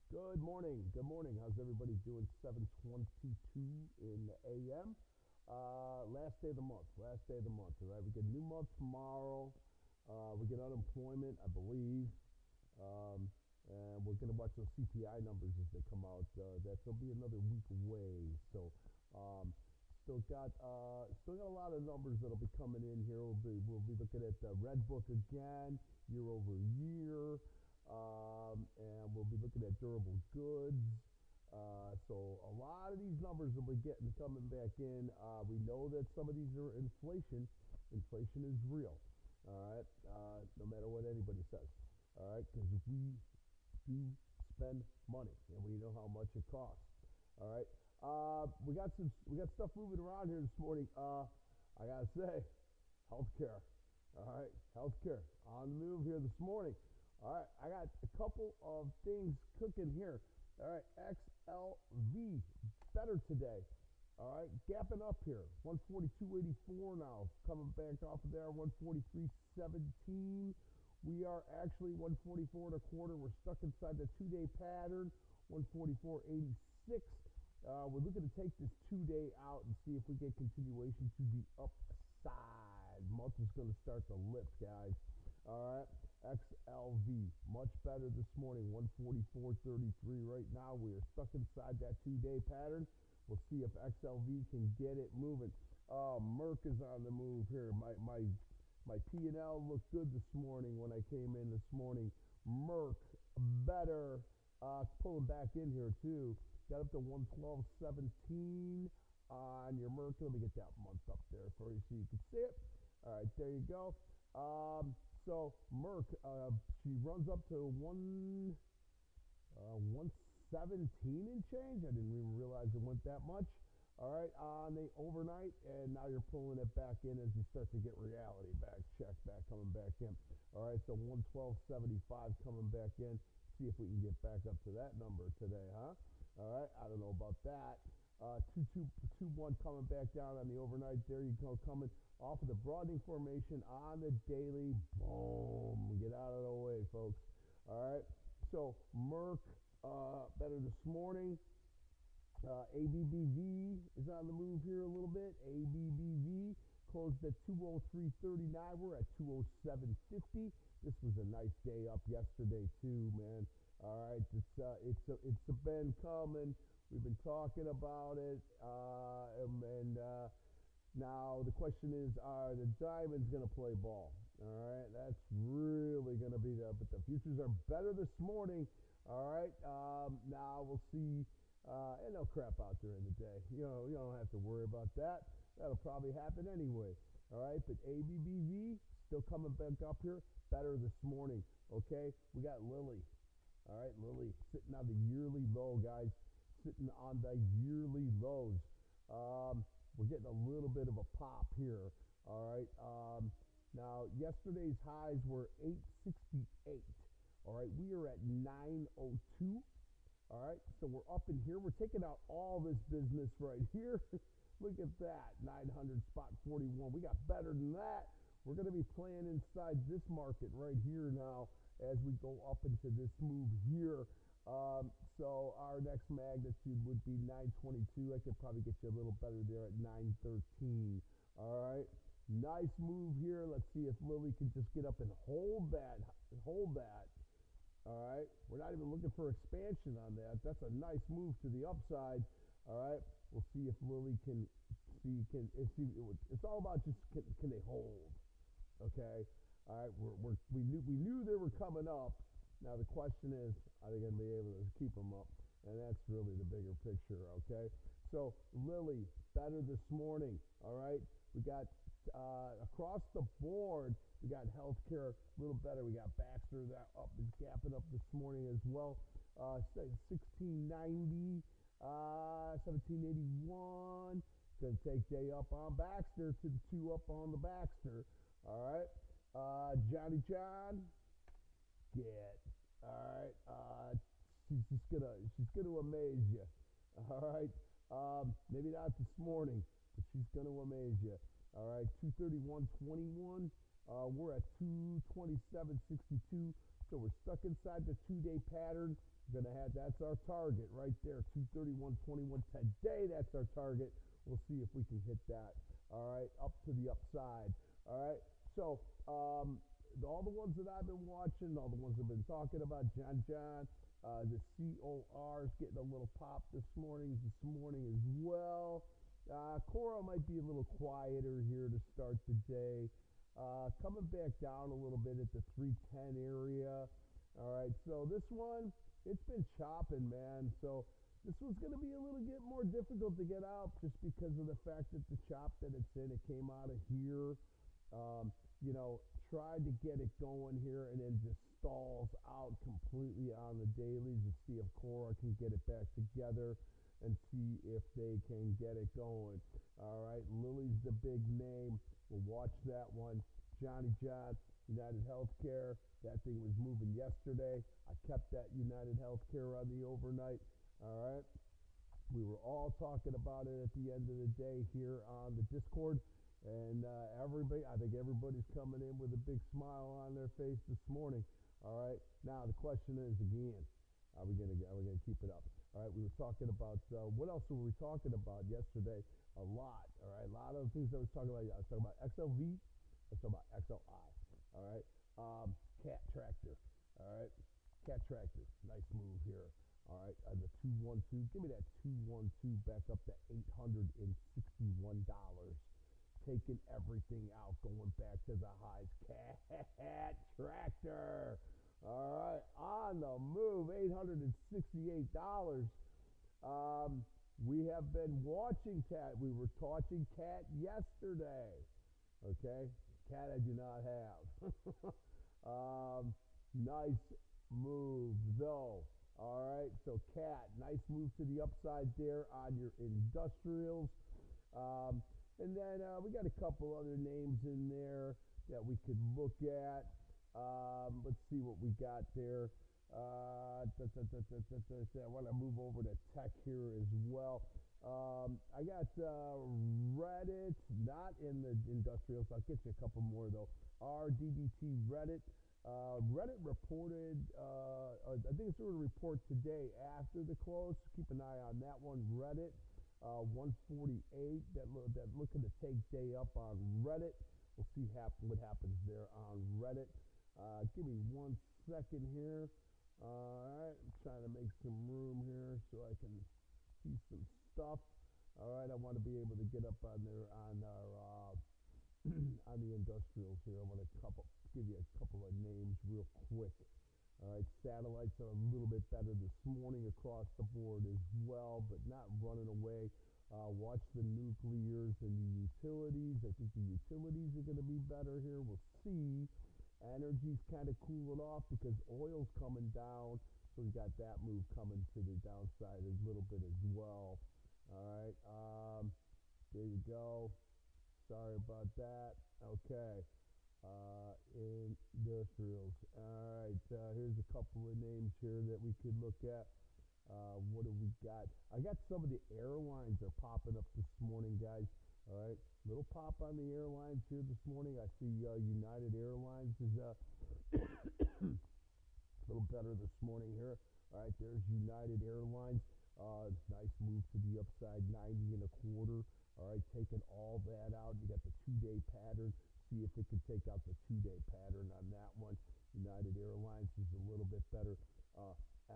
Good morning. Good morning. How's everybody doing? 7:22 in the a.m. Last day of the month. Last day of the month. All right. We get a new month tomorrow. We get unemployment, I believe. Um, and we're going to watch those CPI numbers as they come out. That'll be another week away. So, um, still got a lot of numbers that'll be coming in here. We'll be looking at the Red Book again, year over year. And we'll be looking at durable goods. So a lot of these numbers will be coming back in. We know that some of these are inflation. Inflation is real. All right, no matter what anybody says. All right, because we do spend money, and we know how much it costs. All right, we got stuff moving around here this morning. I gotta say, healthcare. All right, healthcare on the move here this morning. All right, I got a couple of things cooking here. All right, XLV better today. All right, gapping up here, 142.84 now, coming back off of there, 143.17. We are actually 144 and a quarter. We're stuck inside the 2-day pattern, 144.86. We're looking to take this 2-day out and see if we get continuation to the upside. Month is going to start to lift, guys. All right, XLV much better this morning, 144.33 right now. We are stuck inside that 2-day pattern. We'll see if XLV can get it moving. Merck is on the move here. My P&L looked good this morning when I came in this morning. Merck better, pulling back in here too. Got up to 112.17 on your Merck. Let me get that month up there for you so you can see it. All right, there you go. So Merck, she runs up to 117 and change. I didn't even realize it went that much. All right, on the overnight, and now you're pulling it back in as you start to get reality back, check back, coming back in. All right, so 112.75 coming back in. See if we can get back up to that number today, huh? All right, I don't know about that. 2221 coming back down on the overnight. There you go, coming off of the broadening formation on the daily. Boom, get out of the way, folks. All right, so Merck better this morning. ABBV is on the move here a little bit. ABBV closed at 203.39. We're at 207.50. This was a nice day up yesterday too, man. All right, it's been coming. We've been talking about it, now the question is, are the Diamonds going to play ball? All right, that's really going to be but the futures are better this morning. All right, now we'll see. And they'll crap out during the day. You don't have to worry about that. That'll probably happen anyway. All right, but ABBV still coming back up here, better this morning. Okay, we got Lilly. All right, Lilly sitting on the yearly low, guys. Sitting on the yearly lows. We're getting a little bit of a pop here. All right. Now yesterday's highs were 868. All right, we are at 902. All right, so we're up in here. We're taking out all this business right here. Look at that, 900 spot 41. We got better than that. We're going to be playing inside this market right here now as we go up into this move here. So our next magnitude would be 922. I could probably get you a little better there at 913. All right, nice move here. Let's see if Lilly can just get up and hold that. Hold that. All right, we're not even looking for expansion on that. That's a nice move to the upside. All right, we'll see if Lilly can see. It's all about just can they hold? Okay. All right, we knew they were coming up. Now the question is, are they going to be able to keep them up? And that's really the bigger picture. Okay. So Lilly better this morning. All right, we got across the board. We got healthcare a little better. We got Baxter that up is gapping up this morning as well. 1690, 1781. Gonna take day up on Baxter to the 2 up on the Baxter. All right. Johnny John, get. All right. She's gonna amaze you. All right. Maybe not this morning, but she's gonna amaze you. All right. 231.21. We're at 227.62, so we're stuck inside the 2-day pattern. We're gonna have that's our target right there, 231.21 today. That's our target. We'll see if we can hit that. All right, up to the upside. All right, so all the ones that I've been watching, all the ones I've been talking about, John, the COR is getting a little pop this morning as well. Cora might be a little quieter here to start the day. Coming back down a little bit at the 310 area. All right, so this one, it's been chopping, man. So this one's going to be a little bit more difficult to get out just because of the fact that the chop that it's in, it came out of here. Tried to get it going here and then just stalls out completely on the dailies to see if Cora can get it back together and see if they can get it going. All right, Lily's the big name. We'll watch that one. Johnny John, United Healthcare. That thing was moving yesterday. I kept that United Healthcare on the overnight. All right. We were all talking about it at the end of the day here on the Discord. And I think everybody's coming in with a big smile on their face this morning. All right. Now the question is again, are we gonna keep it up? All right. We were talking about what else were we talking about yesterday? A lot. All right. A lot of things I was talking about. I was talking about XLV. I was talking about XLI. All right. Cat Tractor. All right. Cat Tractor. Nice move here. All right. The 212. Give me that 212 back up to $861. Taking everything out, going back to the highs. Cat Tractor. All right, on the move, $868. We have been watching Cat. We were watching Cat yesterday. Okay, Cat I do not have. Nice move though. All right, so Cat, nice move to the upside there on your industrials. And then we got a couple other names in there that we could look at. Let's see what we got there. I want to move over to tech here as well. I got Reddit, not in the industrials. I'll get you a couple more though. RDDT Reddit. Reddit reported, I think it's going to report today after the close. Keep an eye on that one. Reddit. 148, that looking to take day up on Reddit. We'll see what happens there on Reddit. Give me 1 second here. All right, I'm trying to make some room here so I can see some stuff. All right, I want to be able to get up on there on our on the industrials here. I want to give you a couple of names real quick. All right, satellites are a little bit better this morning across the board as well, but not running away. Watch the nuclears and the utilities. I think the utilities are going to be better here. We'll see. Energy's kind of cooling off because oil's coming down, so we got that move coming to the downside a little bit as well. All right, there you go. Sorry about that. Okay. Industrials. All right, here's a couple of names here that we could look at. What do we got? I got some of the airlines are popping up this morning, guys. All right, little pop on the airlines here this morning. I see United Airlines is a little better this morning here. All right, there's United Airlines. Nice move to the upside, 90.25. All right, taking all that out. You got the 2-day pattern. See if it can take out the 2-day pattern on that one. United Airlines is a little bit better.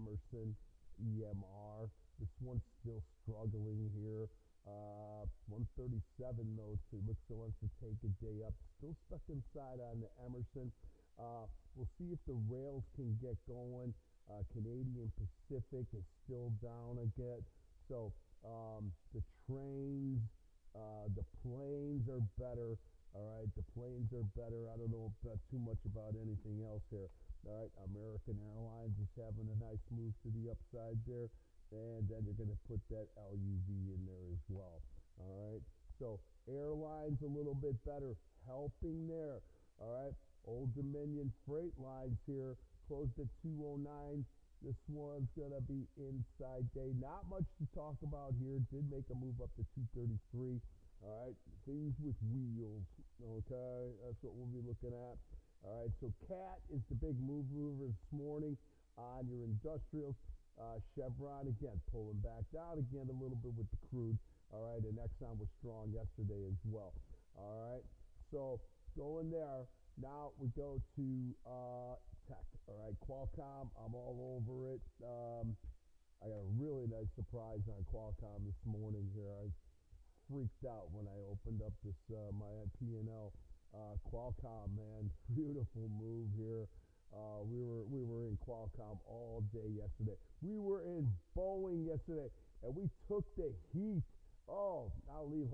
Emerson, EMR. This one's still struggling here. 137 though. Looks like it wants to take a day up. Still stuck inside on the Emerson. We'll see if the rails can get going. Canadian Pacific is still down again. So the trains, the planes are better. All right, the planes are better. I don't know too much about anything else here. All right, American Airlines is having a nice move to the upside there. And then you're going to put that LUV in there as well. All right, so airlines a little bit better, helping there. All right, Old Dominion Freight Lines here closed at 209. This one's going to be inside day. Not much to talk about here. Did make a move up to 233. All right, things with wheels. Okay, that's what we'll be looking at. All right, so CAT is the big mover this morning on your industrials. Chevron, again, pulling back down again a little bit with the crude. All right, and Exxon was strong yesterday as well. All right, so going there. Now we go to tech. All right, Qualcomm, I'm all over it. I got a really nice surprise on Qualcomm this morning here. I freaked out when I opened up this my P&L. Qualcomm, man, beautiful move here. We were in Qualcomm all day yesterday. We were in Boeing yesterday, and we took the heat. Oh, I'll leave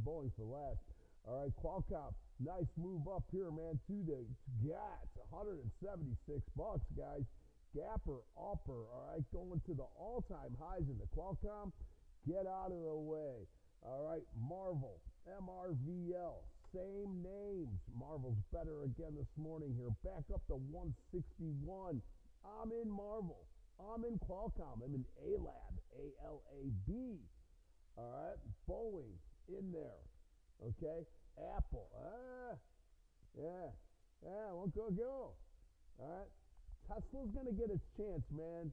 Boeing for last. All right, Qualcomm, nice move up here, man. To the GATT, $176, guys. Gapper upper. All right, going to the all-time highs in the Qualcomm. Get out of the way. All right, Marvel, MRVL, same names. Marvel's better again this morning here. Back up to 161. I'm in Marvel. I'm in Qualcomm. I'm in ALAB, ALAB. All right, Boeing in there. Okay, Apple. Yeah, won't go. All right, Tesla's going to get its chance, man.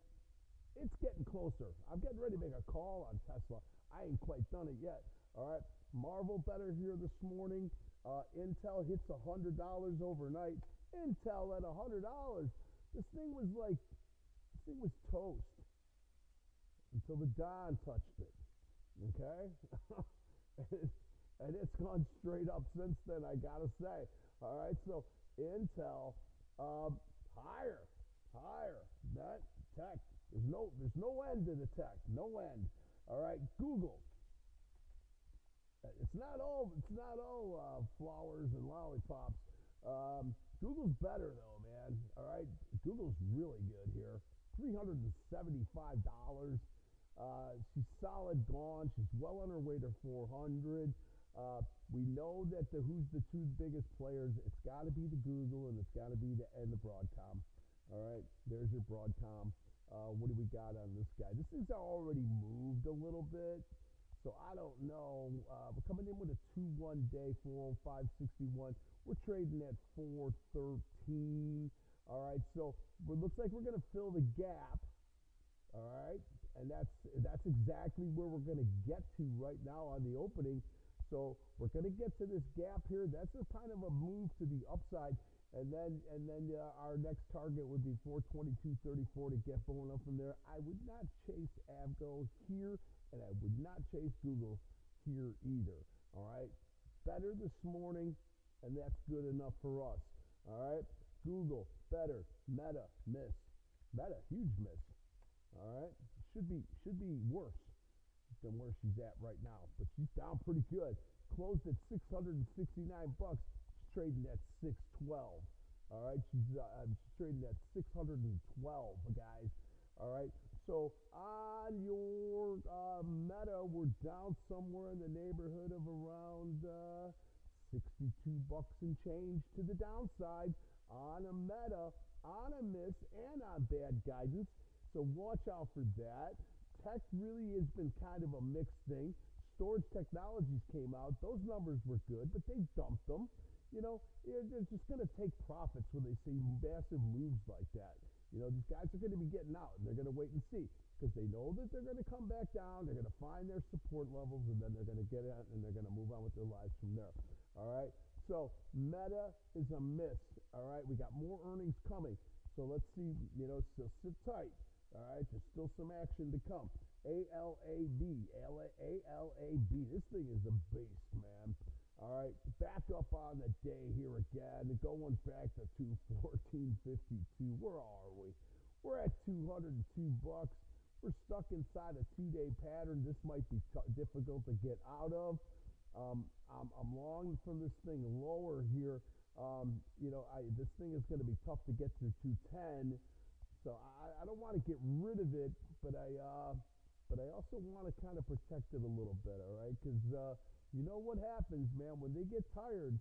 It's getting closer. I'm getting ready to make a call on Tesla. I ain't quite done it yet. All right. Marvel better here this morning. Intel hits $100 overnight. Intel at $100. This thing was toast until the Don touched it. Okay? and it's gone straight up since then, I gotta say. All right, so Intel higher. That tech. There's no end to the tech. No end. All right, Google. It's not all flowers and lollipops. Google's better though, man. All right, Google's really good here. $375. She's solid gone. She's well on her way to 400. We know that who's the two biggest players. It's got to be the Google and it's got to be the Broadcom. All right, there's your Broadcom. What do we got on this guy? This thing's already moved a little bit, so I don't know. We're coming in with a 2-1 day, 405.61. We're trading at 413. All right, so it looks like we're going to fill the gap. All right, and that's exactly where we're going to get to right now on the opening. So we're going to get to this gap here. That's a kind of a move to the upside. And then our next target would be 422.34 to get going up from there. I would not chase Avgo here, and I would not chase Google here either. All right, better this morning, and that's good enough for us. All right, Google better, Meta miss, Meta huge miss. All right, should be worse than where she's at right now, but she's down pretty good. Closed at $669. She's trading at 612. All right, she's trading at 612, guys. All right, so on your Meta, we're down somewhere in the neighborhood of around $62 and change to the downside on a Meta, on a miss, and on bad guidance. So watch out for that. Tech really has been kind of a mixed thing. Storage Technologies came out. Those numbers were good, but they dumped them. You know, they're just going to take profits when they see massive moves like that. You know, these guys are going to be getting out, and they're going to wait and see because they know that they're going to come back down. They're going to find their support levels, and then they're going to get out, and they're going to move on with their lives from there. All right? So Meta is a miss. All right? We got more earnings coming. So let's see, you know, so sit tight. All right, there's still some action to come. ALAB. This thing is a beast, man. All right, back up on the day here again. Going back to 214.52. Where are we? We're at $202. We're stuck inside a 2-day pattern. This might be difficult to get out of. I'm long from this thing lower here. You know, this thing is going to be tough to get through 210. So I don't want to get rid of it, but I also want to kind of protect it a little bit, all right? Because you know what happens, man, when they get tired,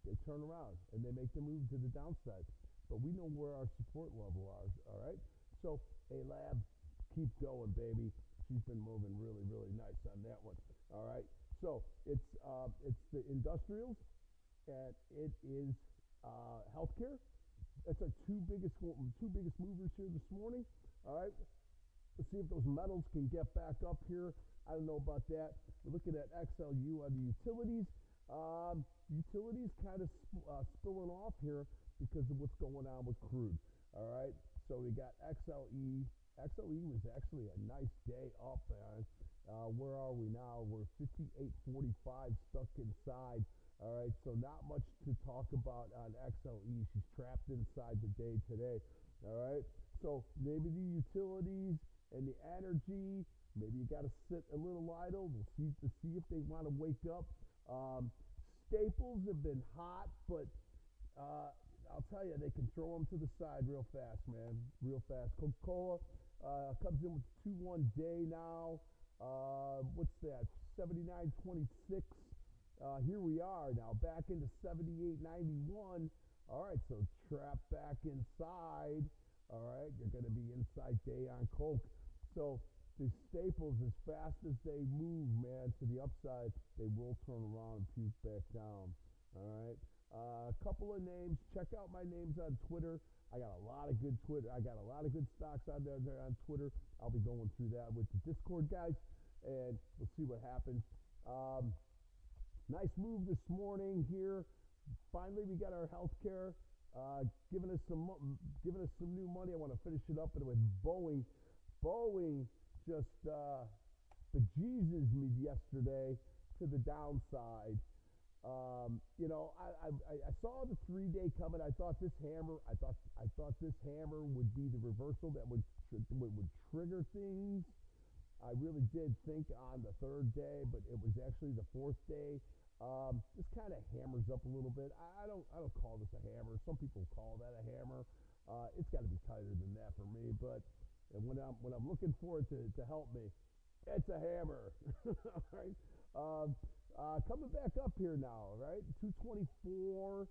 they turn around and they make the move to the downside. But we know where our support level is, all right? So ALAB, keep going, baby. She's been moving really, really nice on that one, all right? So it's the industrials, and it is healthcare. That's our two biggest movers here this morning. All right, let's see if those metals can get back up here. I don't know about that. We're looking at XLU on the utilities. Utilities kind of spilling off here because of what's going on with crude. All right, so we got XLE. XLE was actually a nice day up, man. Where are we now? We're 58.45 stuck inside. All right, so not much to talk about on XLE. She's trapped inside the day today. All right, so maybe the utilities and the energy, maybe you got to sit a little idle. We'll see if they want to wake up. Staples have been hot, but I'll tell you, they can throw them to the side real fast, man, real fast. Coca-Cola comes in with 2-1 day now. What's that? 79.26. Here we are now, back into 78.91. All right, so trap back inside. All right, you're going to be inside day on Coke. So the staples, as fast as they move, man, to the upside, they will turn around and puke back down. All right. A couple of names. Check out my names on Twitter. I got a lot of good stocks on there on Twitter. I'll be going through that with the Discord guys, and we'll see what happens. Nice move this morning here. Finally, we got our healthcare giving us some new money. I want to finish it up with Boeing. Boeing just bejesus me yesterday to the downside. I saw the 3-day coming. I thought this hammer would be the reversal that would trigger things. I really did think on the 3rd day, but it was actually the 4th day. This kind of hammers up a little bit. I don't call this a hammer. Some people call that a hammer. It's got to be tighter than that for me. But when I'm looking for it to help me, it's a hammer. All right. Coming back up here now, right? 224.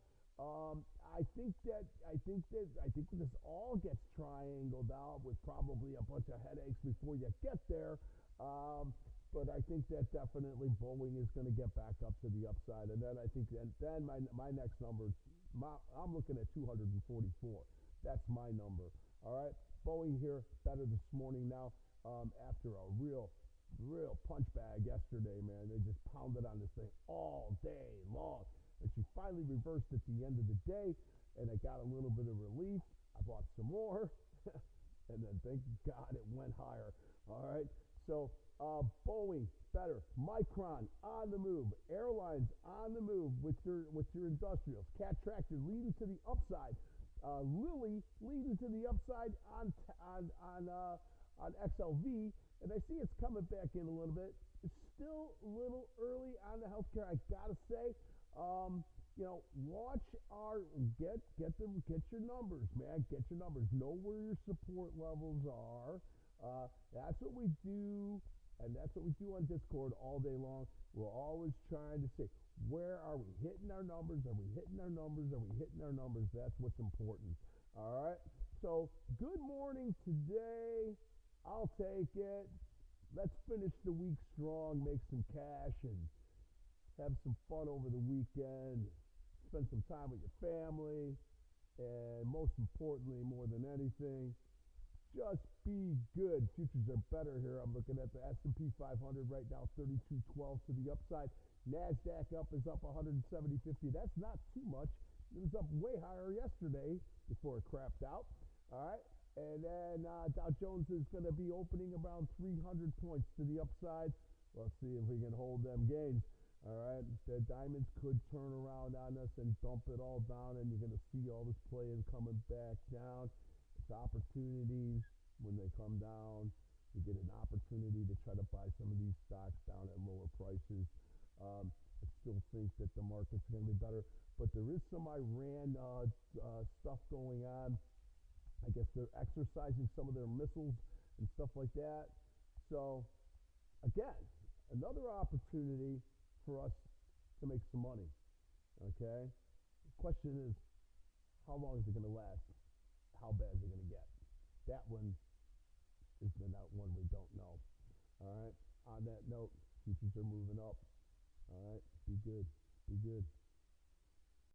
I think this all gets triangled out with probably a bunch of headaches before you get there. But I think that definitely Boeing is going to get back up to the upside, and then I think then my next number, I'm looking at 244. That's my number. All right, Boeing here better this morning now after a real punch bag yesterday, man. They just pounded on this thing all day long, and she finally reversed at the end of the day, and I got a little bit of relief. I bought some more, and then thank God it went higher. All right, so Boeing better, Micron on the move, airlines on the move with your industrials, Cat Tractor leading to the upside, Lilly leading to the upside on XLV. And I see it's coming back in a little bit. It's still a little early on the healthcare, I gotta say. Watch get your numbers, man. Get your numbers. Know where your support levels are. That's what we do, and that's what we do on Discord all day long. We're always trying to say, where are we hitting our numbers? Are we hitting our numbers? Are we hitting our numbers? That's what's important. All right. So good morning today. I'll take it. Let's finish the week strong, make some cash, and have some fun over the weekend. Spend some time with your family, and most importantly, more than anything, just be good. Futures are better here. I'm looking at the S&P 500 right now, 32.12 to the upside. NASDAQ up is up 170.50. That's not too much. It was up way higher yesterday before it crapped out. All right. And then Dow Jones is going to be opening around 300 points to the upside. Let's see if we can hold them gains. All right, the diamonds could turn around on us and dump it all down, and you're going to see all this playing coming back down. It's opportunities when they come down. You get an opportunity to try to buy some of these stocks down at lower prices. I still think that the market's going to be better, but there is some Iran stuff going on. I guess they're exercising some of their missiles and stuff like that. So, again, another opportunity for us to make some money. Okay? The question is, how long is it going to last? How bad is it going to get? That one is the one we don't know. All right? On that note, futures are moving up. All right? Be good. Be good.